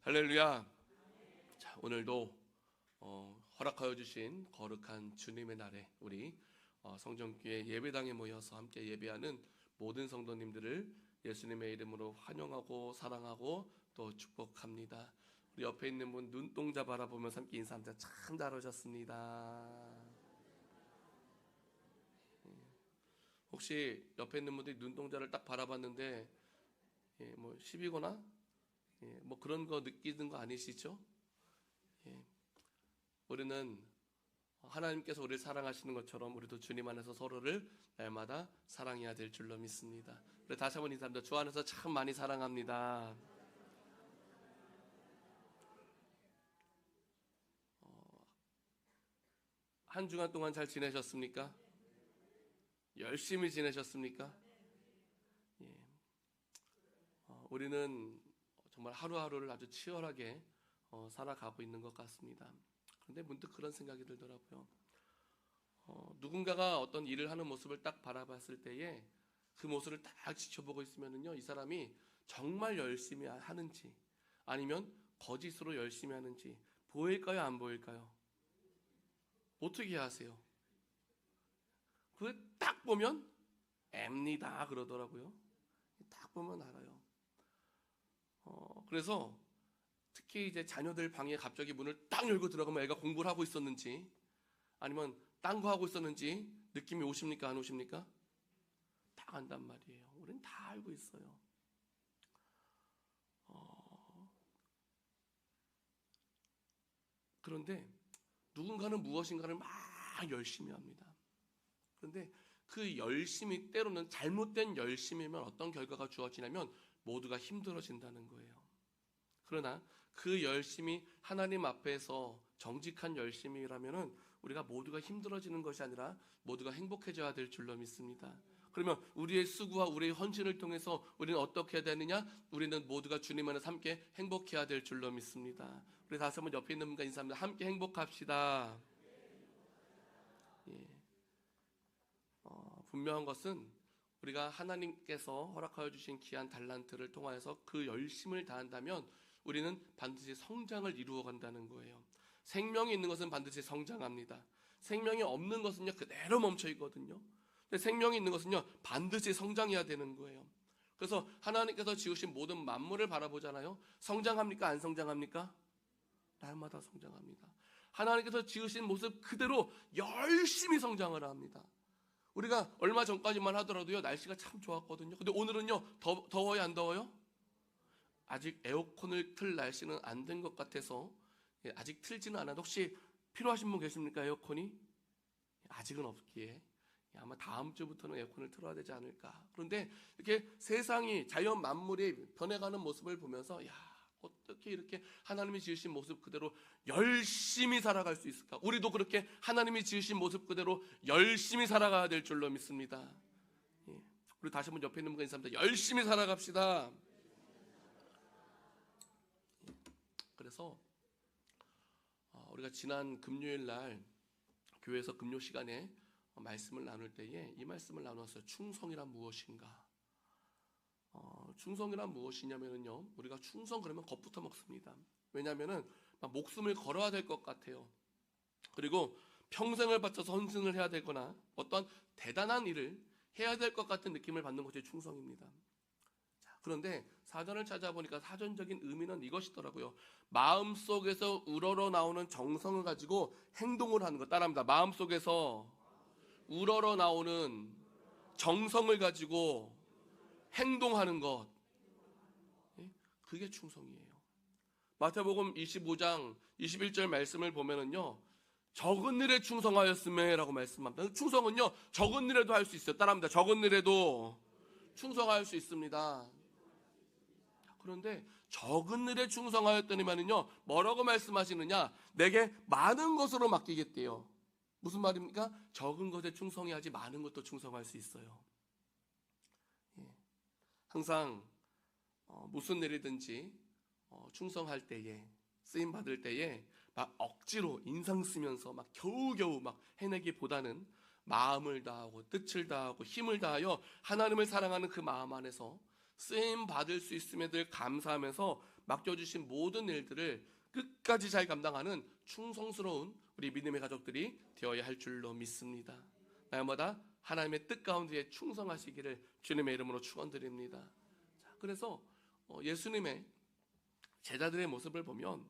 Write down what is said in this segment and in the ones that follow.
할렐루야. 자, 오늘도 허락하여 주신 거룩한 주님의 날에 우리 성전교회 예배당에 모여서 함께 예배하는 모든 성도님들을 예수님의 이름으로 환영하고 사랑하고 또 축복합니다. 우리 옆에 있는 분 눈동자 바라보면서 함께 인사합니다. 참 잘 오셨습니다. 혹시 옆에 있는 분들이 눈동자를 딱 바라봤는데 뭐 시비거나 뭐 그런 거 느끼는 거 아니시죠? 우리는 하나님께서 우리를 사랑하시는 것처럼 우리도 주님 안에서 서로를 날마다 사랑해야 될 줄로 믿습니다. 우리 다시 한번 인사합니다. 주 안에서 참 많이 사랑합니다. 한 주간 동안 잘 지내셨습니까? 열심히 지내셨습니까? 우리는 정말 하루하루를 아주 치열하게 살아가고 있는 것 같습니다. 그런데 문득 그런 생각이 들더라고요. 누군가가 어떤 일을 하는 모습을 딱 바라봤을 때에 그 모습을 딱 지켜보고 있으면요, 이 사람이 정말 열심히 하는지 아니면 거짓으로 열심히 하는지 보일까요, 안 보일까요? 어떻게 하세요? 그걸 딱 보면 앱니다 그러더라고요. 딱 보면 알아요. 그래서 특히 이제 자녀들 방에 갑자기 문을 딱 열고 들어가면 애가 공부를 하고 있었는지 아니면 딴 거 하고 있었는지 느낌이 오십니까, 안 오십니까? 다 안단 말이에요. 우리는 다 알고 있어요. 그런데 누군가는 무엇인가를 막 열심히 합니다. 그런데 그 열심이 때로는 잘못된 열심이면 어떤 결과가 주어지냐면 모두가 힘들어진다는 거예요. 그러나 그 열심이 하나님 앞에서 정직한 열심이라면은 우리가 모두가 힘들어지는 것이 아니라 모두가 행복해져야 될 줄로 믿습니다. 그러면 우리의 수고와 우리의 헌신을 통해서 우리는 어떻게 해야 되느냐? 우리는 모두가 주님 안에서 함께 행복해야 될 줄로 믿습니다. 우리 다시 한번 옆에 있는 분과 인사합니다. 함께 행복합시다. 분명한 것은 우리가 하나님께서 허락하여 주신 귀한 달란트를 통하여서 그 열심을 다한다면 우리는 반드시 성장을 이루어 간다는 거예요. 생명이 있는 것은 반드시 성장합니다. 생명이 없는 것은요 그대로 멈춰 있거든요. 근데 생명이 있는 것은요 반드시 성장해야 되는 거예요. 그래서 하나님께서 지으신 모든 만물을 바라보잖아요. 성장합니까, 안 성장합니까? 날마다 성장합니다. 하나님께서 지으신 모습 그대로 열심히 성장을 합니다. 우리가 얼마 전까지만 하더라도요 날씨가 참 좋았거든요. 근데 오늘은요 더워요, 안 더워요? 아직 에어컨을 틀 날씨는 안 된 것 같아서 아직 틀지는 않아도 혹시 필요하신 분 계십니까? 에어컨이? 아직은 없기에 아마 다음 주부터는 에어컨을 틀어야 되지 않을까. 그런데 이렇게 세상이 자연 만물이 변해가는 모습을 보면서 어떻게 이렇게 하나님이 지으신 모습 그대로 열심히 살아갈 수 있을까? 우리도 그렇게 하나님이 지으신 모습 그대로 열심히 살아가야 될 줄로 믿습니다. 우리 다시 한번 옆에 있는 분과 인사합니다. 열심히 살아갑시다. 그래서 우리가 지난 금요일 날 교회에서 금요 시간에 말씀을 나눌 때에 이 말씀을 나눴어요. 충성이란 무엇인가? 충성이란 무엇이냐면요, 우리가 충성 그러면 겁부터 먹습니다. 왜냐하면은 막 목숨을 걸어야 될 것 같아요. 그리고 평생을 바쳐서 헌신을 해야 되거나 어떤 대단한 일을 해야 될 것 같은 느낌을 받는 것이 충성입니다. 그런데 사전을 찾아보니까 사전적인 의미는 이것이더라고요. 마음속에서 우러러 나오는 정성을 가지고 행동을 하는 것. 따라합니다. 마음속에서 우러러 나오는 정성을 가지고 행동하는 것. 그게 충성이에요. 마태복음 25장 21절 말씀을 보면은요, 적은 일에 충성하였음에라고 말씀합니다. 충성은요 적은 일에도 할 수 있어요. 따라합니다. 적은 일에도 충성할 수 있습니다. 그런데 적은 일에 충성하였더니만은요 뭐라고 말씀하시느냐? 내게 많은 것으로 맡기겠대요. 무슨 말입니까? 적은 것에 충성해야지 많은 것도 충성할 수 있어요. 항상 무슨 일이든지 충성할 때에, 쓰임 받을 때에 막 억지로 인상 쓰면서 막 겨우겨우 막 해내기보다는 마음을 다하고 뜻을 다하고 힘을 다하여 하나님을 사랑하는 그 마음 안에서 쓰임 받을 수 있음에 늘 감사하면서 맡겨주신 모든 일들을 끝까지 잘 감당하는 충성스러운 우리 믿음의 가족들이 되어야 할 줄로 믿습니다. 날마다 하나님의 뜻 가운데 충성하시기를 주님의 이름으로 축원드립니다. 그래서 예수님의 제자들의 모습을 보면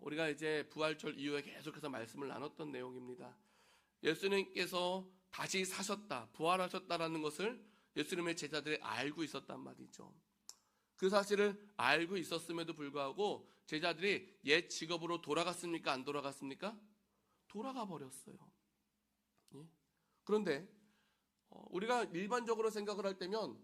우리가 이제 부활절 이후에 계속해서 말씀을 나눴던 내용입니다. 예수님께서 다시 사셨다, 부활하셨다라는 것을 예수님의 제자들이 알고 있었단 말이죠. 그 사실을 알고 있었음에도 불구하고 제자들이 옛 직업으로 돌아갔습니까? 안 돌아갔습니까? 돌아가 버렸어요. 그런데 우리가 일반적으로 생각을 할 때면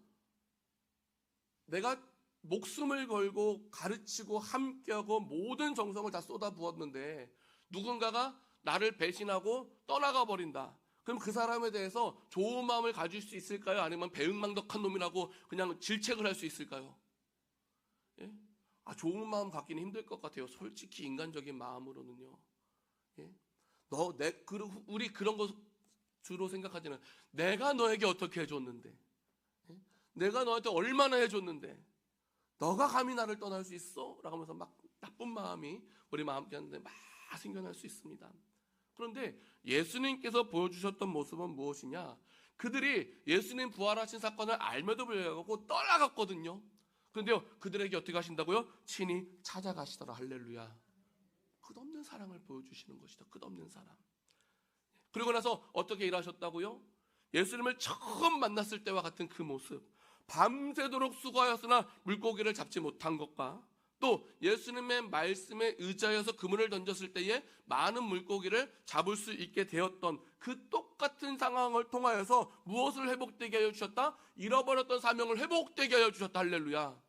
내가 목숨을 걸고 가르치고 함께하고 모든 정성을 다 쏟아부었는데 누군가가 나를 배신하고 떠나가 버린다. 그럼 그 사람에 대해서 좋은 마음을 가질 수 있을까요? 아니면 배은망덕한 놈이라고 그냥 질책을 할 수 있을까요? 예? 좋은 마음 갖기는 힘들 것 같아요. 솔직히 인간적인 마음으로는요. 예? 우리 그런 거 주로 생각하지는 내가 너에게 어떻게 해줬는데, 예? 내가 너한테 얼마나 해줬는데 너가 감히 나를 떠날 수 있어? 라고 하면서 막 나쁜 마음이 우리 마음속에 막 생겨날 수 있습니다. 그런데 예수님께서 보여주셨던 모습은 무엇이냐? 그들이 예수님 부활하신 사건을 알면도 불구하고 떠나갔거든요. 그런데요, 그들에게 어떻게 하신다고요? 친히 찾아가시더라. 할렐루야. 끝없는 사랑을 보여주시는 것이다. 끝없는 사랑. 그리고 나서 어떻게 일하셨다고요? 예수님을 처음 만났을 때와 같은 그 모습, 밤새도록 수고하였으나 물고기를 잡지 못한 것과 또 예수님의 말씀에 의지하여서 그물을 던졌을 때에 많은 물고기를 잡을 수 있게 되었던 그 똑같은 상황을 통하여서 무엇을 회복되게 하여 주셨다? 잃어버렸던 사명을 회복되게 하여 주셨다. 할렐루야.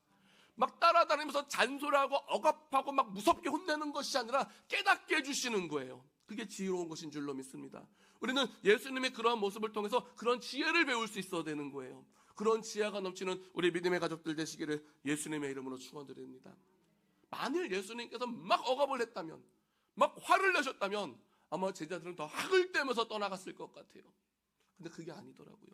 막 따라다니면서 잔소리하고 억압하고 막 무섭게 혼내는 것이 아니라 깨닫게 해주시는 거예요. 그게 지혜로운 것인 줄로 믿습니다. 우리는 예수님의 그러한 모습을 통해서 그런 지혜를 배울 수 있어야 되는 거예요. 그런 지혜가 넘치는 우리 믿음의 가족들 되시기를 예수님의 이름으로 축원드립니다. 만일 예수님께서 막 억압을 했다면, 막 화를 내셨다면 아마 제자들은 더 학을 떼면서 떠나갔을 것 같아요. 근데 그게 아니더라고요.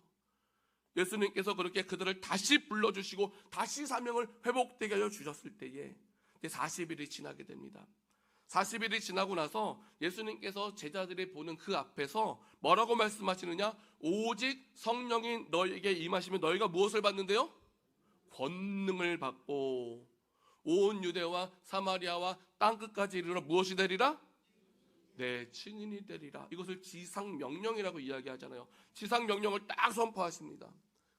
예수님께서 그렇게 그들을 다시 불러주시고 다시 사명을 회복되게 하여 주셨을 때에 40일이 지나게 됩니다. 40일이 지나고 나서 예수님께서 제자들이 보는 그 앞에서 뭐라고 말씀하시느냐? 오직 성령이 너에게 임하시면 너희가 무엇을 받는데요? 권능을 받고 온 유대와 사마리아와 땅끝까지 이르러 무엇이 되리라? 네, 증인이 되리라. 이것을 지상명령이라고 이야기하잖아요. 지상명령을 딱 선포하십니다.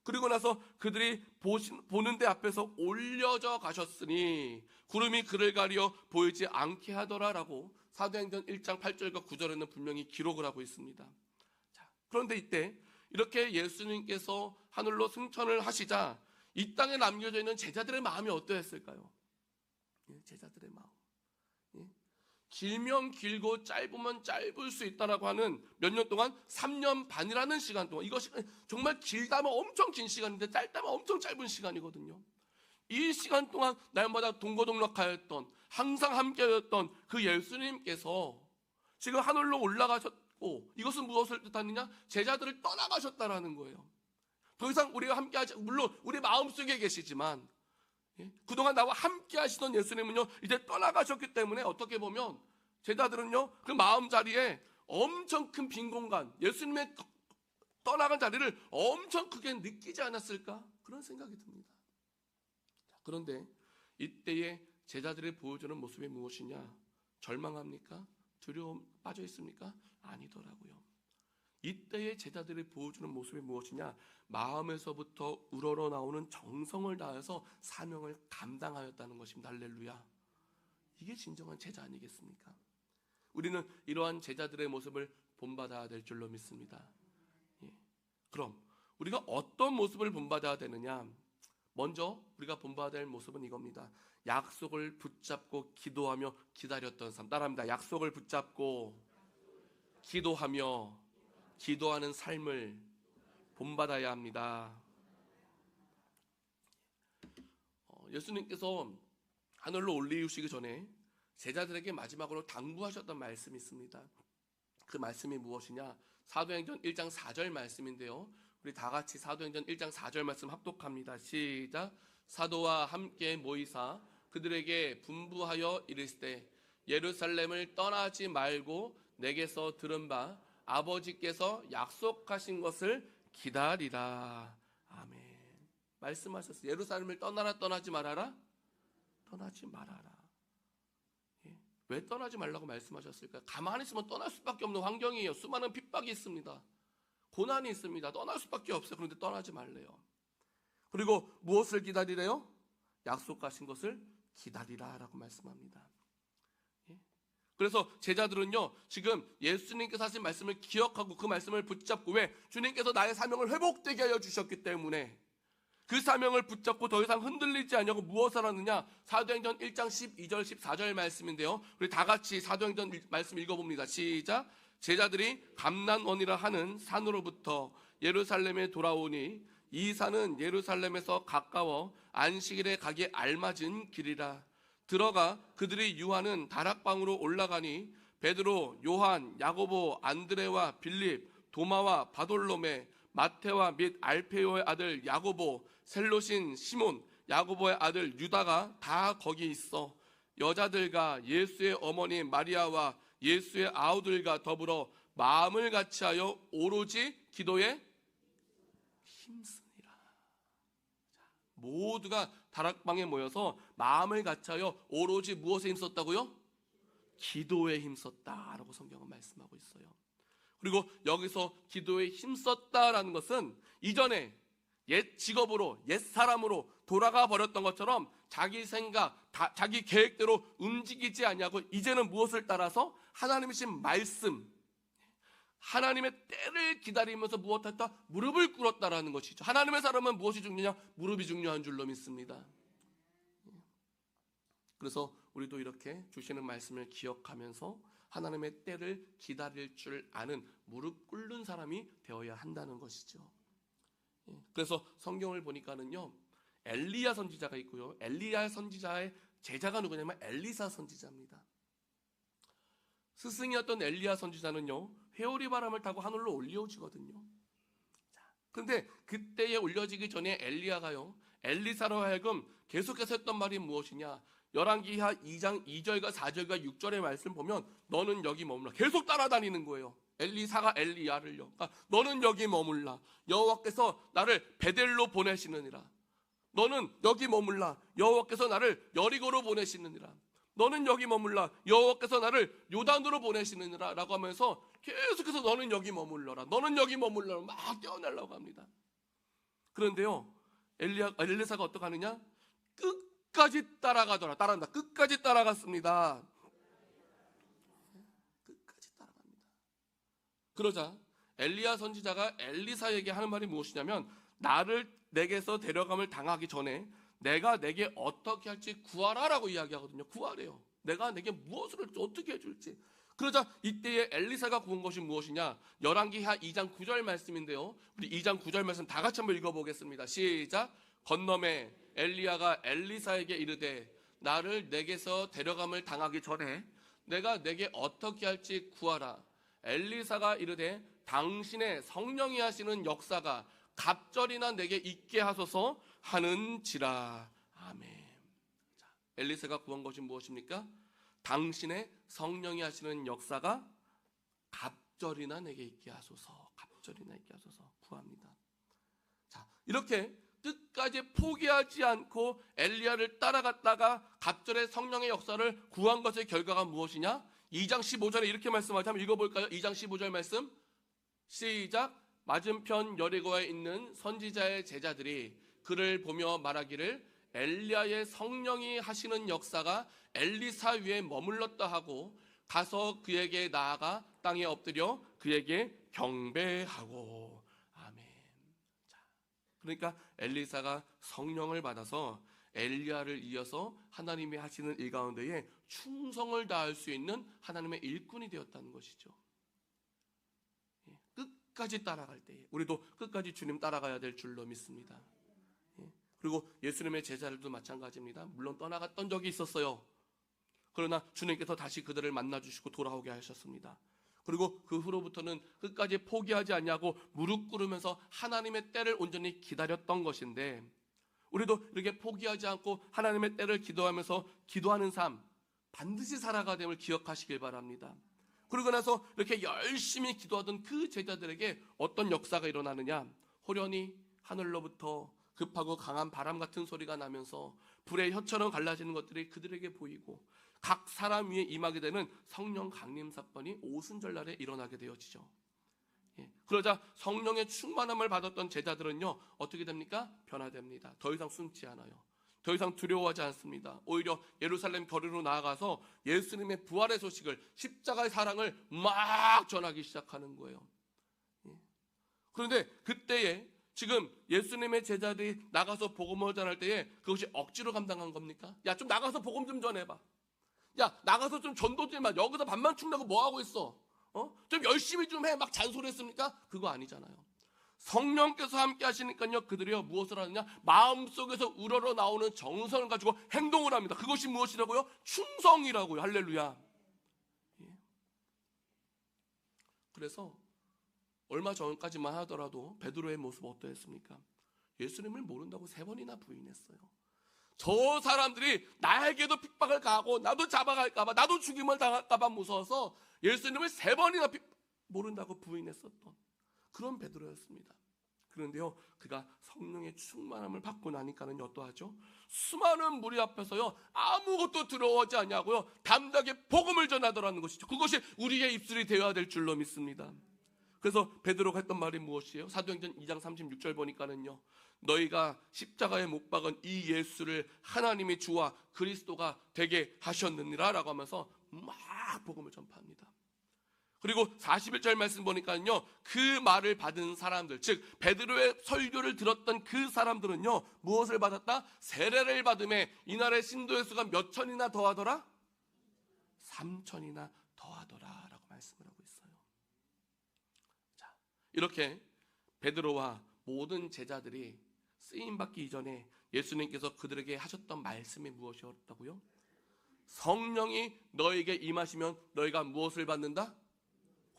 그리고 나서 그들이 보는 데 앞에서 올려져 가셨으니 구름이 그를 가리어 보이지 않게 하더라라고 사도행전 1장 8절과 9절에는 분명히 기록을 하고 있습니다. 자, 그런데 이때 이렇게 예수님께서 하늘로 승천을 하시자 이 땅에 남겨져 있는 제자들의 마음이 어떠했을까요? 제자들의 마음. 길면 길고 짧으면 짧을 수 있다라고 하는 몇 년 동안 3년 반이라는 시간 동안, 이것이 정말 길다면 엄청 긴 시간인데 짧다면 엄청 짧은 시간이거든요. 이 시간 동안 날마다 동거동락하였던, 항상 함께하였던 그 예수님께서 지금 하늘로 올라가셨고, 이것은 무엇을 뜻하느냐? 제자들을 떠나가셨다라는 거예요. 더 이상 우리가 함께하지, 물론 우리 마음속에 계시지만 그동안 나와 함께 하시던 예수님은요 이제 떠나가셨기 때문에 어떻게 보면 제자들은요 그 마음자리에 엄청 큰 빈 공간, 예수님의 떠나간 자리를 엄청 크게 느끼지 않았을까? 그런 생각이 듭니다. 그런데 이때에 제자들이 보여주는 모습이 무엇이냐? 절망합니까? 두려움 빠져 있습니까? 아니더라고요. 이때의 제자들이 보여주는 모습이 무엇이냐? 마음에서부터 우러러 나오는 정성을 다해서 사명을 감당하였다는 것입니다. 할렐루야. 이게 진정한 제자 아니겠습니까? 우리는 이러한 제자들의 모습을 본받아야 될 줄로 믿습니다. 그럼 우리가 어떤 모습을 본받아야 되느냐? 먼저 우리가 본받아야 될 모습은 이겁니다. 약속을 붙잡고 기도하며 기다렸던 삶. 따라합니다. 약속을 붙잡고 기도하며 기도하는 삶을 본받아야 합니다. 예수님께서 하늘로 올리우시기 전에 제자들에게 마지막으로 당부하셨던 말씀이 있습니다. 그 말씀이 무엇이냐? 사도행전 1장 4절 말씀인데요. 우리 다 같이 사도행전 1장 4절 말씀 합독합니다. 시작. 사도와 함께 모이사 그들에게 분부하여 이르시되 예루살렘을 떠나지 말고 내게서 들은 바 아버지께서 약속하신 것을 기다리라. 아멘. 말씀하셨어요. 예루살렘을 떠나지 말아라. 떠나지 말아라. 왜 떠나지 말라고 말씀하셨을까요? 가만히 있으면 떠날 수밖에 없는 환경이에요. 수많은 핍박이 있습니다. 고난이 있습니다. 떠날 수밖에 없어요. 그런데 떠나지 말래요. 그리고 무엇을 기다리래요? 약속하신 것을 기다리라 라고 말씀합니다. 그래서 제자들은요, 지금 예수님께서 하신 말씀을 기억하고 그 말씀을 붙잡고, 왜? 주님께서 나의 사명을 회복되게 하여 주셨기 때문에 그 사명을 붙잡고 더 이상 흔들리지 않냐고 무엇을 하느냐? 사도행전 1장 12절 14절 말씀인데요, 우리 다 같이 사도행전 말씀 읽어봅니다. 시작. 제자들이 감난원이라 하는 산으로부터 예루살렘에 돌아오니 이 산은 예루살렘에서 가까워 안식일에 가기에 알맞은 길이라. 들어가 그들이 유하는 다락방으로 올라가니 베드로, 요한, 야고보, 안드레와 빌립, 도마와 바돌로메, 마테와 및 알페오의 아들 야고보, 셀로신 시몬, 야고보의 아들 유다가 다 거기 있어 여자들과 예수의 어머니 마리아와 예수의 아우들과 더불어 마음을 같이하여 오로지 기도에 힘쓰니라. 모두가 다락방에 모여서 마음을 같이하여 오로지 무엇에 힘썼다고요? 기도에 힘썼다라고 성경은 말씀하고 있어요. 그리고 여기서 기도에 힘썼다라는 것은 이전에 옛 직업으로, 옛 사람으로 돌아가 버렸던 것처럼 자기 생각, 자기 계획대로 움직이지 않냐고 이제는 무엇을 따라서 하나님의 신 말씀, 하나님의 때를 기다리면서 무엇했다? 무릎을 꿇었다라는 것이죠. 하나님의 사람은 무엇이 중요하냐? 무릎이 중요한 줄로 믿습니다. 그래서 우리도 이렇게 주시는 말씀을 기억하면서 하나님의 때를 기다릴 줄 아는 무릎 꿇는 사람이 되어야 한다는 것이죠. 그래서 성경을 보니까는요, 엘리야 선지자가 있고요, 엘리야 선지자의 제자가 누구냐면 엘리사 선지자입니다. 스승이었던 엘리야 선지자는요, 회오리 바람을 타고 하늘로 올려지거든요. 그런데 그때에 올려지기 전에 엘리야가요, 엘리사로 하여금 계속해서 했던 말이 무엇이냐? 열왕기하 2장 2절과 4절과 6절의 말씀 보면 너는 여기 머물라. 계속 따라다니는 거예요. 엘리사가 엘리야를요. 그러니까 너는 여기 머물라. 여호와께서 나를 베델로 보내시느니라. 너는 여기 머물라. 여호와께서 나를 여리고로 보내시느니라. 너는 여기 머물라. 여호와께서 나를 요단으로 보내시느니라 라고 하면서 계속해서 너는 여기 머물러라. 너는 여기 머물러라. 막 떼어내려고 합니다. 그런데요, 엘리사가 어떻게 하느냐? 끝까지 따라가더라. 따라간다. 끝까지 따라갔습니다. 끝까지 따라갑니다. 그러자 엘리야 선지자가 엘리사에게 하는 말이 무엇이냐면 나를 내게서 데려감을 당하기 전에 내가 내게 어떻게 할지 구하라라고 이야기하거든요. 구하래요. 내가 내게 무엇을 할지 어떻게 해줄지. 그러자 이때에 엘리사가 구한 것이 무엇이냐? 열왕기하 2장 9절 말씀인데요, 우리 2장 9절 말씀 다 같이 한번 읽어보겠습니다. 시작. 건너매 엘리야가 엘리사에게 이르되 나를 내게서 데려감을 당하기 전에 내가 내게 어떻게 할지 구하라. 엘리사가 이르되 당신의 성령이 하시는 역사가 갑절이나 내게 있게 하소서 하는지라. 아멘. 자, 엘리사가 구한 것이 무엇입니까? 당신의 성령이 하시는 역사가 갑절이나 내게 있게 하소서. 갑절이나 있게 하소서 구합니다. 자, 이렇게 끝까지 포기하지 않고 엘리야를 따라갔다가 갑절의 성령의 역사를 구한 것의 결과가 무엇이냐? 2장 15절에 이렇게 말씀하죠. 한번 읽어볼까요? 2장 15절 말씀 시작. 맞은편 여리고에 있는 선지자의 제자들이 그를 보며 말하기를 엘리야의 성령이 하시는 역사가 엘리사 위에 머물렀다 하고 가서 그에게 나아가 땅에 엎드려 그에게 경배하고. 아멘. 자, 그러니까 엘리사가 성령을 받아서 엘리야를 이어서 하나님이 하시는 일 가운데에 충성을 다할 수 있는 하나님의 일꾼이 되었다는 것이죠. 끝까지 따라갈 때 우리도 끝까지 주님 따라가야 될 줄로 믿습니다. 그리고 예수님의 제자들도 마찬가지입니다. 물론 떠나갔던 적이 있었어요. 그러나 주님께서 다시 그들을 만나주시고 돌아오게 하셨습니다. 그리고 그 후로부터는 끝까지 포기하지 않냐고 무릎 꿇으면서 하나님의 때를 온전히 기다렸던 것인데, 우리도 이렇게 포기하지 않고 하나님의 때를 기도하면서 기도하는 삶 반드시 살아가야 됨을 기억하시길 바랍니다. 그러고 나서 이렇게 열심히 기도하던 그 제자들에게 어떤 역사가 일어나느냐, 호련히 하늘로부터 급하고 강한 바람 같은 소리가 나면서 불의 혀처럼 갈라지는 것들이 그들에게 보이고 각 사람 위에 임하게 되는 성령 강림 사건이 오순절날에 일어나게 되어지죠. 그러자 성령의 충만함을 받았던 제자들은요, 어떻게 됩니까? 변화됩니다. 더 이상 숨지 않아요. 더 이상 두려워하지 않습니다. 오히려 예루살렘 거리로 나아가서 예수님의 부활의 소식을, 십자가의 사랑을 막 전하기 시작하는 거예요. 그런데 그때에 지금 예수님의 제자들이 나가서 복음을 전할 때에 그것이 억지로 감당한 겁니까? 야, 좀 나가서 복음 좀 전해봐. 야, 나가서 좀 전도 좀 해. 여기서 밥만 축내고 뭐 하고 있어? 좀 열심히 좀 해. 막 잔소리했습니까? 그거 아니잖아요. 성령께서 함께 하시니까요, 그들이요 무엇을 하느냐? 마음속에서 우러러 나오는 정성을 가지고 행동을 합니다. 그것이 무엇이라고요? 충성이라고요. 할렐루야. 그래서 얼마 전까지만 하더라도 베드로의 모습 어떠했습니까? 예수님을 모른다고 3번이나 부인했어요. 저 사람들이 나에게도 핍박을 가하고 나도 잡아갈까봐, 나도 죽임을 당할까봐 무서워서 예수님을 3번이나 모른다고 부인했었던 그런 베드로였습니다. 그런데요, 그가 성령의 충만함을 받고 나니까는 어떠하죠? 수많은 무리 앞에서요, 아무것도 두려워하지 않냐고요, 담대하게 복음을 전하더라는 것이죠. 그것이 우리의 입술이 되어야 될 줄로 믿습니다. 그래서 베드로가 했던 말이 무엇이에요? 사도행전 2장 36절 보니까는요, 너희가 십자가에 못 박은 이 예수를 하나님이 주와 그리스도가 되게 하셨느니라 라고 하면서 막 복음을 전파합니다. 그리고 41절 말씀 보니까요, 그 말을 받은 사람들, 즉 베드로의 설교를 들었던 그 사람들은요, 무엇을 받았다? 세례를 받음에 이날의 신도의 수가 몇 천이나 더하더라? 3천이나 더하더라 라고 말씀을 하고 있어요. 자, 이렇게 베드로와 모든 제자들이 쓰임받기 이전에 예수님께서 그들에게 하셨던 말씀이 무엇이었다고요? 성령이 너에게 임하시면 너희가 무엇을 받는다?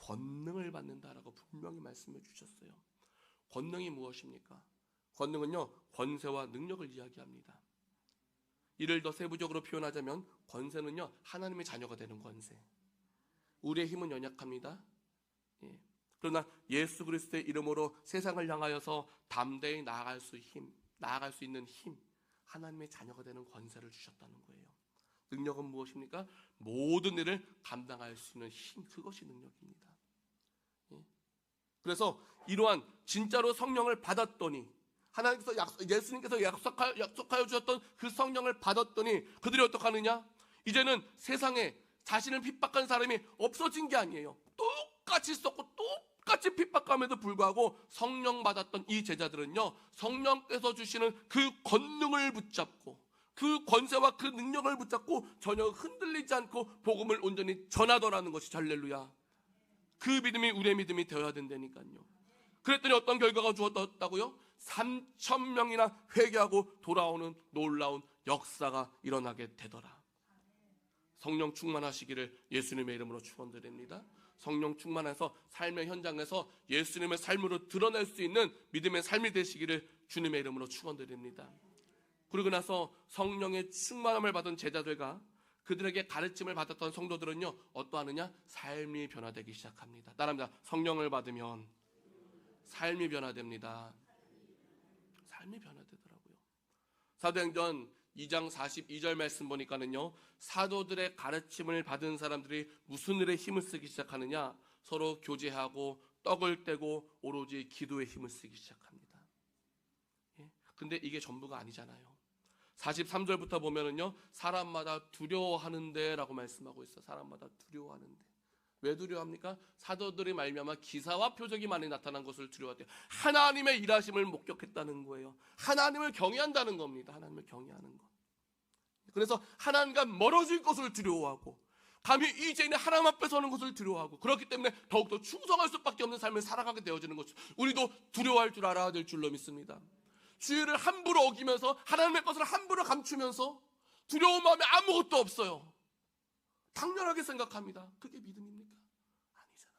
권능을 받는다라고 분명히 말씀해 주셨어요. 권능이 무엇입니까? 권능은요, 권세와 능력을 이야기합니다. 이를 더 세부적으로 표현하자면 권세는요, 하나님의 자녀가 되는 권세. 우리의 힘은 연약합니다. 그러나 예수 그리스도의 이름으로 세상을 향하여서 담대히 나아갈 수 있는 힘, 하나님의 자녀가 되는 권세를 주셨다는 거예요. 능력은 무엇입니까? 모든 일을 감당할 수 있는 힘, 그것이 능력입니다. 그래서 이러한 진짜로 성령을 받았더니, 하나님께서 예수님께서 약속하여 주셨던 그 성령을 받았더니 그들이 어떻게 하느냐? 이제는 세상에 자신을 핍박한 사람이 없어진 게 아니에요. 똑같이 썼고 똑같이 핍박함에도 불구하고 성령 받았던 이 제자들은요, 성령께서 주시는 그 권능을 붙잡고 그 권세와 그 능력을 붙잡고 전혀 흔들리지 않고 복음을 온전히 전하더라는 것이 할렐루야. 그 믿음이 우리의 믿음이 되어야 된다니까요. 그랬더니 어떤 결과가 주어졌다고요? 3,000명이나 회개하고 돌아오는 놀라운 역사가 일어나게 되더라. 성령 충만하시기를 예수님의 이름으로 축원드립니다. 성령 충만해서 삶의 현장에서 예수님의 삶으로 드러낼 수 있는 믿음의 삶이 되시기를 주님의 이름으로 축원드립니다. 그리고 나서 성령의 충만함을 받은 제자들과 그들에게 가르침을 받았던 성도들은요, 어떠하느냐? 삶이 변화되기 시작합니다. 따라합니다. 성령을 받으면 삶이 변화됩니다. 삶이 변화되더라고요. 사도행전 2장 42절 말씀 보니까는요, 사도들의 가르침을 받은 사람들이 무슨 일에 힘을 쓰기 시작하느냐? 서로 교제하고 떡을 떼고 오로지 기도에 힘을 쓰기 시작합니다. 근데 이게 전부가 아니잖아요. 43절부터 보면은요, 사람마다 두려워하는데 라고 말씀하고 있어요. 사람마다 두려워하는데. 왜 두려워합니까? 사도들이 말미암아 기사와 표적이 많이 나타난 것을 두려워했대요. 하나님의 일하심을 목격했다는 거예요. 하나님을 경외한다는 겁니다. 하나님을 경외하는 것. 그래서 하나님과 멀어질 것을 두려워하고, 감히 이제는 하나님 앞에 서는 것을 두려워하고, 그렇기 때문에 더욱더 충성할 수밖에 없는 삶을 살아가게 되어지는 것을 우리도 두려워할 줄 알아야 될 줄로 믿습니다. 주의를 함부로 어기면서 하나님의 것을 함부로 감추면서 두려운 마음에 아무것도 없어요. 당연하게 생각합니다. 그게 믿음입니까? 아니잖아요.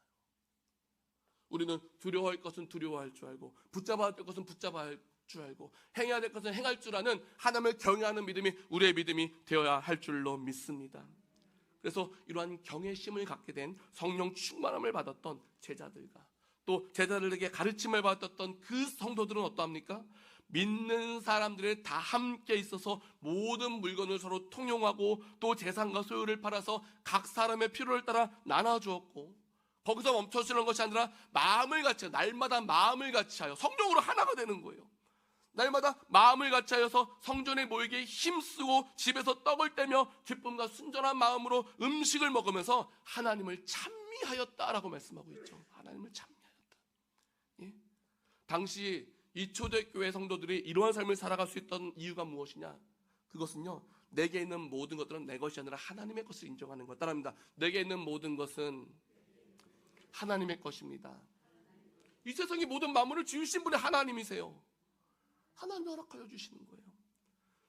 우리는 두려워할 것은 두려워할 줄 알고 붙잡아야 할 것은 붙잡아야 할 줄 알고 행해야 될 것은 행할 줄 아는 하나님을 경외하는 믿음이 우리의 믿음이 되어야 할 줄로 믿습니다. 그래서 이러한 경외심을 갖게 된 성령 충만함을 받았던 제자들과 또 제자들에게 가르침을 받았던 그 성도들은 어떠합니까? 믿는 사람들이 다 함께 있어서 모든 물건을 서로 통용하고 또 재산과 소유를 팔아서 각 사람의 필요를 따라 나눠주었고, 거기서 멈춰서는 것이 아니라 마음을 같이 날마다 마음을 같이 하여 성령으로 하나가 되는 거예요. 날마다 마음을 같이 하여서 성전에 모이게 힘쓰고 집에서 떡을 떼며 기쁨과 순전한 마음으로 음식을 먹으면서 하나님을 찬미하였다라고 말씀하고 있죠. 하나님을 찬미하였다. 예? 당시 이 초대교회 성도들이 이러한 삶을 살아갈 수 있던 이유가 무엇이냐? 그것은요, 내게 있는 모든 것들은 내 것이 아니라 하나님의 것을 인정하는 것. 따라합니다. 내게 있는 모든 것은 하나님의 것입니다. 이 세상의 모든 만물을 지으신 분이 하나님이세요. 하나님이 허락하여 주시는 거예요.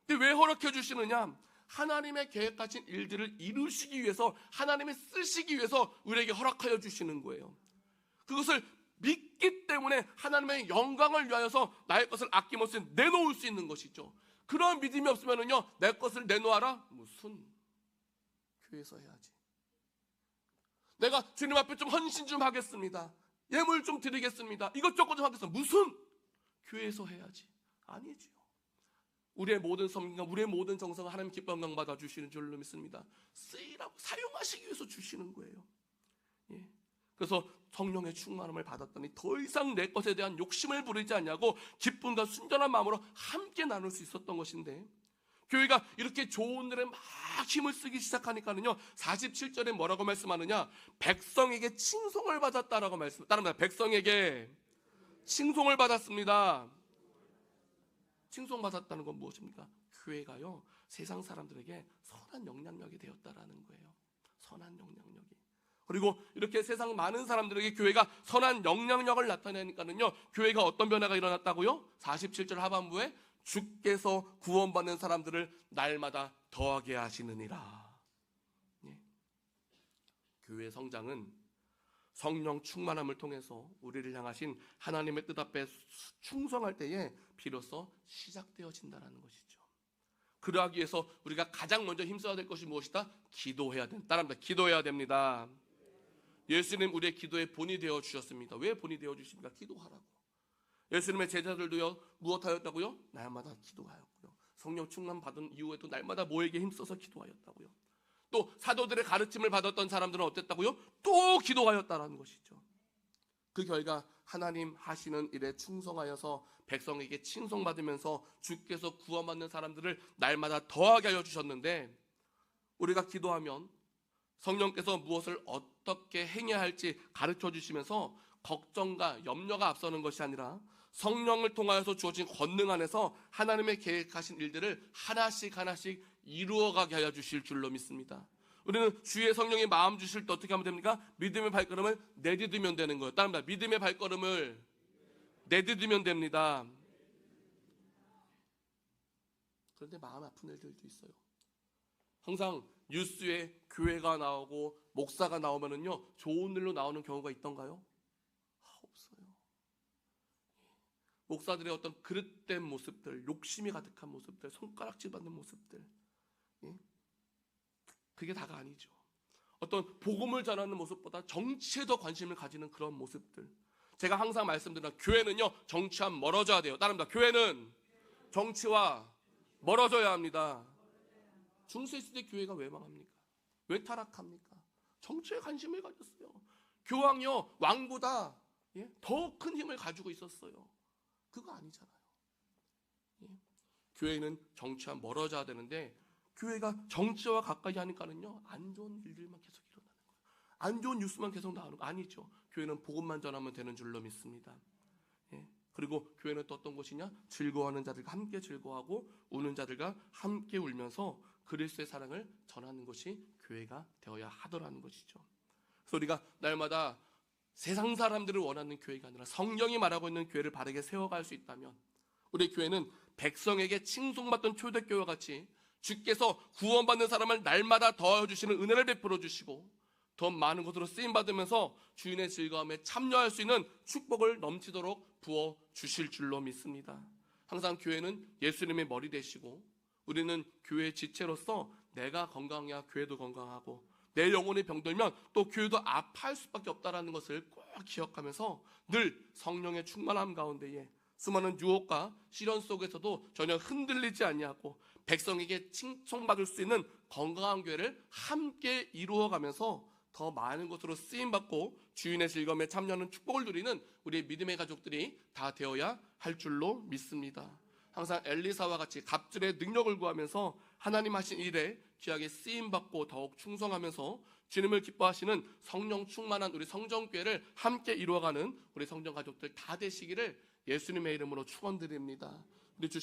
근데 왜 허락해 주시느냐? 하나님의 계획하신 일들을 이루시기 위해서, 하나님이 쓰시기 위해서 우리에게 허락하여 주시는 거예요. 그것을 믿기 때문에 하나님의 영광을 위하여서 나의 것을 아낌없이 내놓을 수 있는 것이죠. 그런 믿음이 없으면요, 내 것을 내놓아라? 무슨? 교회에서 해야지. 내가 주님 앞에 좀 헌신 좀 하겠습니다. 예물 좀 드리겠습니다. 이것저것 좀 하겠습니다. 무슨? 교회에서 해야지. 아니지요. 우리의 모든 섬김과 우리의 모든 정성을 하나님 기뻐 영광 받아 주시는 줄로 믿습니다. 쓰이라고 사용하시기 위해서 주시는 거예요. 예. 그래서 성령의 충만함을 받았더니 더 이상 내 것에 대한 욕심을 부리지 않냐고 기쁨과 순전한 마음으로 함께 나눌 수 있었던 것인데, 교회가 이렇게 좋은 일에 막 힘을 쓰기 시작하니까는요, 47절에 뭐라고 말씀하느냐? 백성에게 칭송을 받았다라고 말씀. 따릅니다. 백성에게 칭송을 받았습니다. 칭송받았다는 건 무엇입니까? 교회가요, 세상 사람들에게 선한 영향력이 되었다라는 거예요. 선한 영향력이. 그리고 이렇게 세상 많은 사람들에게 교회가 선한 영향력을 나타내니까는요, 교회가 어떤 변화가 일어났다고요? 47절 하반부에 주께서 구원받는 사람들을 날마다 더하게 하시느니라. 예. 교회 성장은 성령 충만함을 통해서 우리를 향하신 하나님의 뜻 앞에 충성할 때에 비로소 시작되어진다는 것이죠. 그러하기 위해서 우리가 가장 먼저 힘써야 될 것이 무엇이다? 기도해야 된다. 따라합니다. 기도해야 됩니다. 예수님 우리의 기도의 본이 되어 주셨습니다. 왜 본이 되어 주십니까? 기도하라고. 예수님의 제자들도요, 무엇하였다고요? 날마다 기도하였고요. 성령 충만 받은 이후에도 날마다 모에게 힘써서 기도하였다고요. 또 사도들의 가르침을 받았던 사람들은 어땠다고요? 또 기도하였다라는 것이죠. 그 결과 하나님 하시는 일에 충성하여서 백성에게 칭송받으면서 주께서 구원받는 사람들을 날마다 더하게 하여 주셨는데, 우리가 기도하면 성령께서 무엇을 어떻게 행해야 할지 가르쳐 주시면서 걱정과 염려가 앞서는 것이 아니라 성령을 통하여서 주어진 권능 안에서 하나님의 계획하신 일들을 하나씩 하나씩 이루어가게 하여 주실 줄로 믿습니다. 우리는 주의 성령이 마음 주실 때 어떻게 하면 됩니까? 믿음의 발걸음을 내디디면 되는 거예요. 따릅니다. 믿음의 발걸음을 내디디면 됩니다. 그런데 마음 아픈 일들도 있어요. 항상 뉴스에 교회가 나오고 목사가 나오면은요, 좋은 일로 나오는 경우가 있던가요? 없어요. 목사들의 어떤 그릇된 모습들, 욕심이 가득한 모습들, 손가락질 받는 모습들, 그게 다가 아니죠. 어떤 복음을 전하는 모습보다 정치에 더 관심을 가지는 그런 모습들. 제가 항상 말씀드리는 교회는요, 정치와 멀어져야 돼요. 따릅니다. 교회는 정치와 멀어져야 합니다. 중세 시대 교회가 왜 망합니까? 왜 타락합니까? 정치에 관심을 가졌어요. 교황이요, 왕보다 더 큰 힘을 가지고 있었어요. 그거 아니잖아요. 교회는 정치와 멀어져야 되는데, 교회가 정치와 가까이 하니까는요, 안 좋은 일들만 계속 일어나는 거예요. 안 좋은 뉴스만 계속 나오는 거 아니죠. 교회는 복음만 전하면 되는 줄로 믿습니다. 그리고 교회는 또 어떤 곳이냐? 즐거워하는 자들과 함께 즐거워하고 우는 자들과 함께 울면서 그리스도의 사랑을 전하는 것이 교회가 되어야 하더라는 것이죠. 그래서 우리가 날마다 세상 사람들을 원하는 교회가 아니라 성령이 말하고 있는 교회를 바르게 세워갈 수 있다면, 우리 교회는 백성에게 칭송받던 초대교회와 같이 주께서 구원받는 사람을 날마다 더해주시는 은혜를 베풀어 주시고 더 많은 것으로 쓰임받으면서 주인의 즐거움에 참여할 수 있는 축복을 넘치도록 부어 주실 줄로 믿습니다. 항상 교회는 예수님의 머리 되시고 우리는 교회의 지체로서 내가 건강해야 교회도 건강하고 내 영혼이 병들면 또 교회도 아파할 수밖에 없다는 것을 꼭 기억하면서 늘 성령의 충만함 가운데에 수많은 유혹과 시련 속에서도 전혀 흔들리지 아니하고 백성에게 칭송받을 수 있는 건강한 교회를 함께 이루어가면서 더 많은 것으로 쓰임받고 주인의 즐거움에 참여하는 축복을 누리는 우리의 믿음의 가족들이 다 되어야 할 줄로 믿습니다. 항상 엘리사와 같이 갑절의 능력을 구하면서 하나님 하신 일에 귀하게 쓰임받고 더욱 충성하면서 주님을 기뻐하시는 성령 충만한 우리 성정교회를 함께 이루어가는 우리 성정 가족들 다 되시기를 예수님의 이름으로 축원드립니다. 우리 주신